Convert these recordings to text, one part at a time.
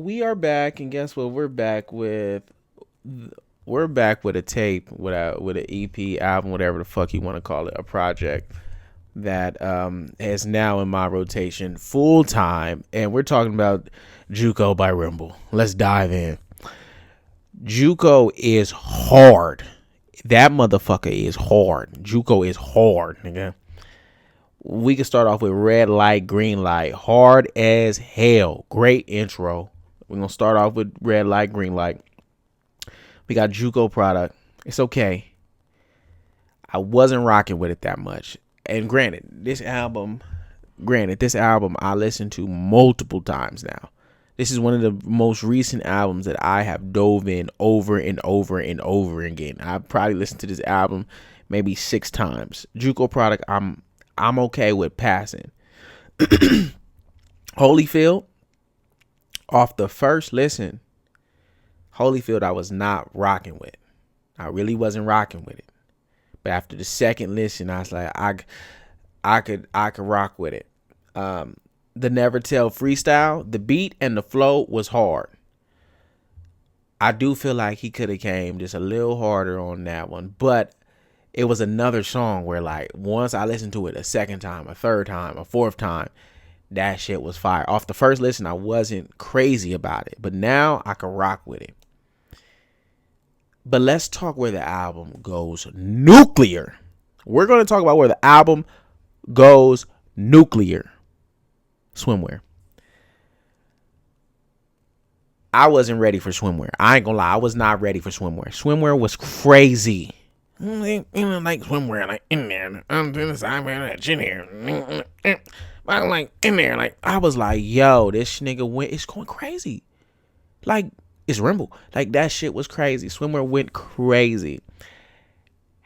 We are back, and guess what? We're back with a tape, with an EP album, whatever the fuck you want to call it, a project that is now in my rotation full time, and we're talking about Juco by Remble. Let's dive in. Juco is hard. That motherfucker is hard. Juco is hard, nigga. We can start off with red light, green light. Hard as hell. Great intro. We're gonna start off with red light, green light. We got Juco product. It's okay. I wasn't rocking with it that much. And granted, this album I listened to multiple times now. This is one of the most recent albums that I have dove in over and over and over again. I've probably listened to this album maybe 6 times. Juco product, I'm okay with passing. Holyfield, off the first listen, Holyfield I was not rocking with. I really wasn't rocking with it. But after the second listen, I was like, I could rock with it. The Never Tell freestyle, the beat and the flow was hard. I do feel like he could have came just a little harder on that one, but it was another song where, like, once I listened to it a second time, a third time, a fourth time, that shit was fire. Off the first listen, I wasn't crazy about it, but now I can rock with it. But let's talk where the album goes nuclear. We're going to talk about where the album goes nuclear. Swimwear. I wasn't ready for swimwear. I ain't gonna lie. I was not ready for swimwear. Swimwear was crazy. Like swimwear, like in there. I'm doing this. I'm in here. I'm like in there. Like I was like, yo, this nigga it's going crazy. Like it's Remble. Like that shit was crazy. Swimwear went crazy.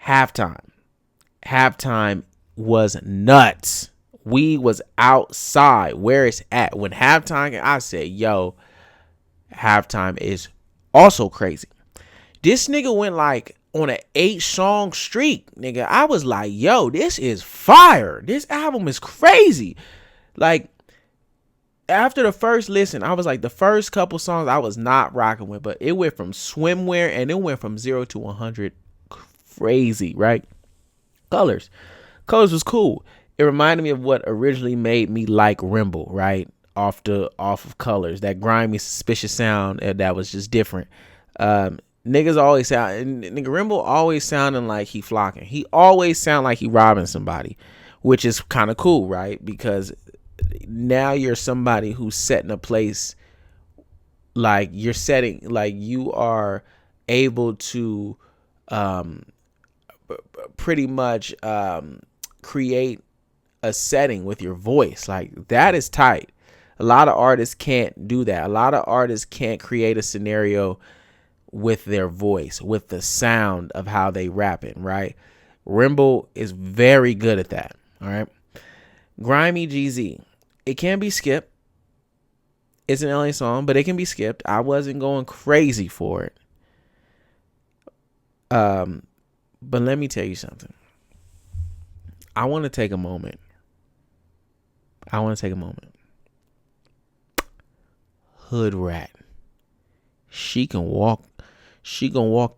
Halftime was nuts. We was outside where it's at. When halftime, I said, yo, halftime is also crazy. This nigga went like on an 8-song streak, nigga. I was like, yo, this is fire. This album is crazy. Like, after the first listen, I was like, the first couple songs I was not rocking with, but it went from swimwear and it went from 0 to 100 crazy, right? Colors was cool. It reminded me of what originally made me like Remble, right? Off of Colors, that grimy, suspicious sound that was just different. Niggas always nigga Remble always sounding like he flocking. He always sound like he robbing somebody, which is kind of cool, right? Because now you're somebody who's setting a place, like you are able to pretty much create a setting with your voice. Like that is tight. A lot of artists can't do that. A lot of artists can't create a scenario with their voice, with the sound of how they rapping, right? Remble is very good at that. All right. Grimy GZ. It can be skipped. It's an LA song, but it can be skipped. I wasn't going crazy for it. But let me tell you something. I want to take a moment. Hood rat. She can walk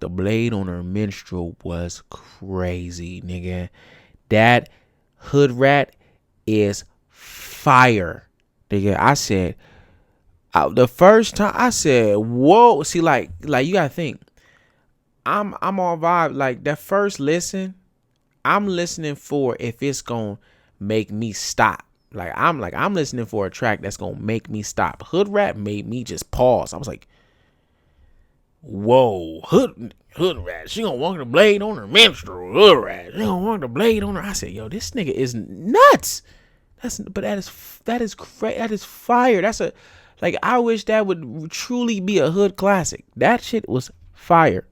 the blade on her minstrel was crazy, nigga. That hood rat is fire. Nigga, I said the first time I said, whoa. See, like you gotta think. I'm on vibe. Like that first listen, I'm listening for if it's gonna make me stop. I'm listening for a track that's gonna make me stop. Hood Rat made me just pause. I was like, whoa, hood rat. She gonna walk the blade on her minstrel. Hood rat. She gonna walk the blade on her. I said, yo, this nigga is nuts. That is crazy. That is fire. I wish that would truly be a hood classic. That shit was fire.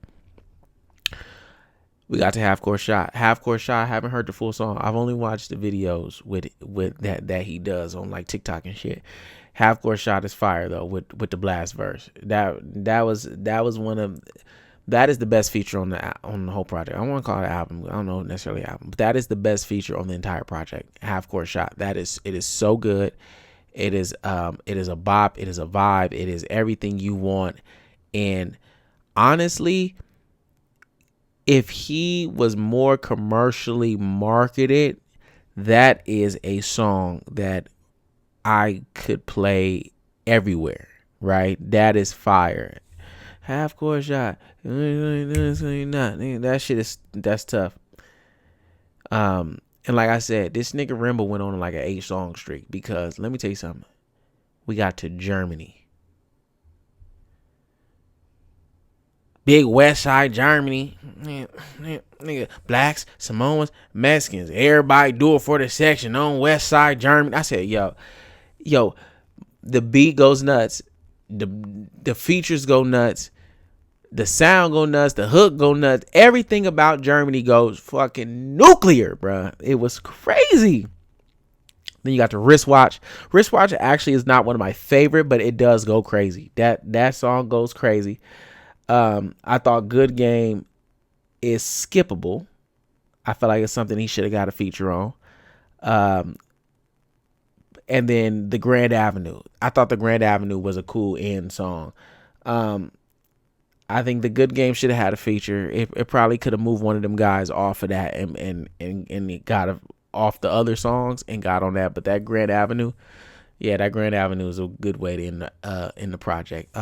We got to Half Court Shot. Half Court Shot, I haven't heard the full song. I've only watched the videos with that he does on like TikTok and shit. Half Court Shot is fire though with the blast verse. That was one of that is the best feature on the whole project. I don't want to call it an album. I don't know necessarily album, but that is the best feature on the entire project. Half Court Shot. It is so good. It is a bop. It is a vibe. It is everything you want. And honestly, if he was more commercially marketed, that is a song that I could play everywhere, right? That is fire. Half court shot. That shit that's tough. And like I said, this nigga Remble went on like an 8-song streak because let me tell you something. We got to Germany. Big West Side Germany. Nigga, blacks, Samoans, Mexicans. Everybody do it for the section on West Side Germany. I said, yo, the beat goes nuts. The features go nuts. The sound go nuts. The hook go nuts. Everything about Germany goes fucking nuclear, bruh. It was crazy. Then you got the wristwatch. Wristwatch actually is not one of my favorite, but it does go crazy. That song goes crazy. I thought Good Game is skippable. I feel like it's something he should have got a feature on. And then the Grand Avenue. I thought the Grand Avenue was a cool end song. I think the Good Game should have had a feature. It probably could have moved one of them guys off of that and it got off the other songs and got on that. But that Grand Avenue, yeah, that Grand Avenue is a good way to end the project.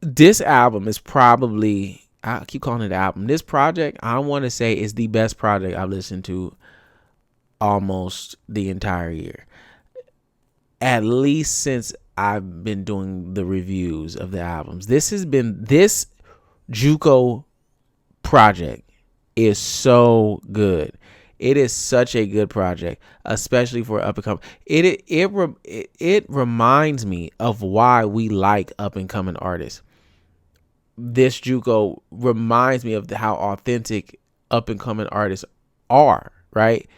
This album is probably, I keep calling it an album. This project, I want to say, is the best project I've listened to almost the entire year. At least since I've been doing the reviews of the albums. This Juco project is so good. It is such a good project, especially for up and coming. It reminds me of why we like up and coming artists. This Juco reminds me of how authentic up and coming artists are, right?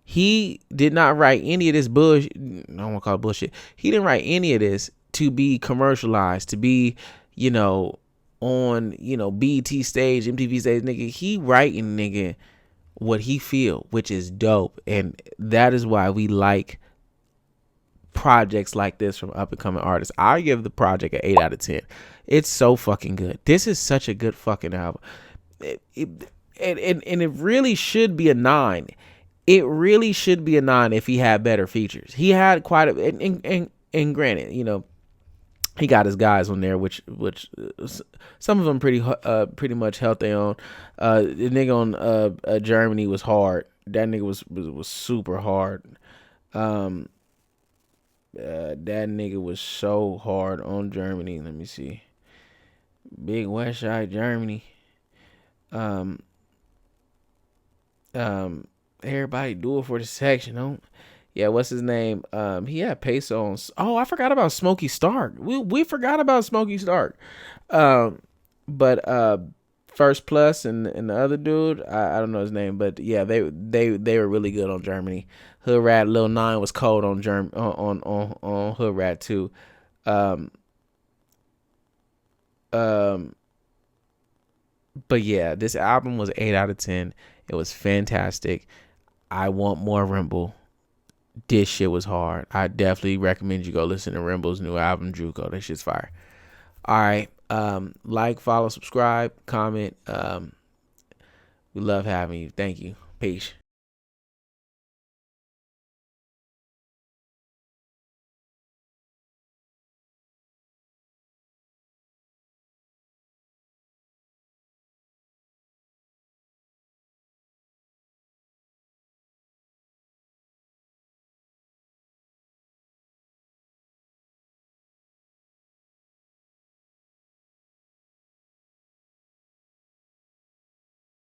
He did not write any of this bullshit. I don't want to call it bullshit. He didn't write any of this to be commercialized, to be, on, BET stage, MTV stage, nigga. He writing, nigga, what he feel, which is dope. And that is why we like projects like this from up and coming artists. I give the project an 8 out of 10. It's so fucking good. This is such a good fucking album. And it really should be a 9. It really should be a 9 if he had better features. He had quite a, and granted, he got his guys on there, which some of them pretty much held their own. The nigga on Germany was hard. That nigga was super hard. That nigga was so hard on Germany. Let me see. Big West Side Germany. Everybody do it for the section, don't? Yeah, what's his name? He had Peso on. Oh, I forgot about Smokey Stark. We forgot about Smokey Stark. But First Plus and the other dude, I don't know his name, but yeah, they were really good on Germany. Hood Rat Lil 9 was cold on on Hood Rat too. But yeah, this album was 8 out of 10. It was fantastic. I want more Remble. This shit was hard. I definitely recommend you go listen to Remble's new album, Juco. That shit's fire. All right. Like, follow, subscribe, comment. We love having you. Thank you. Peace.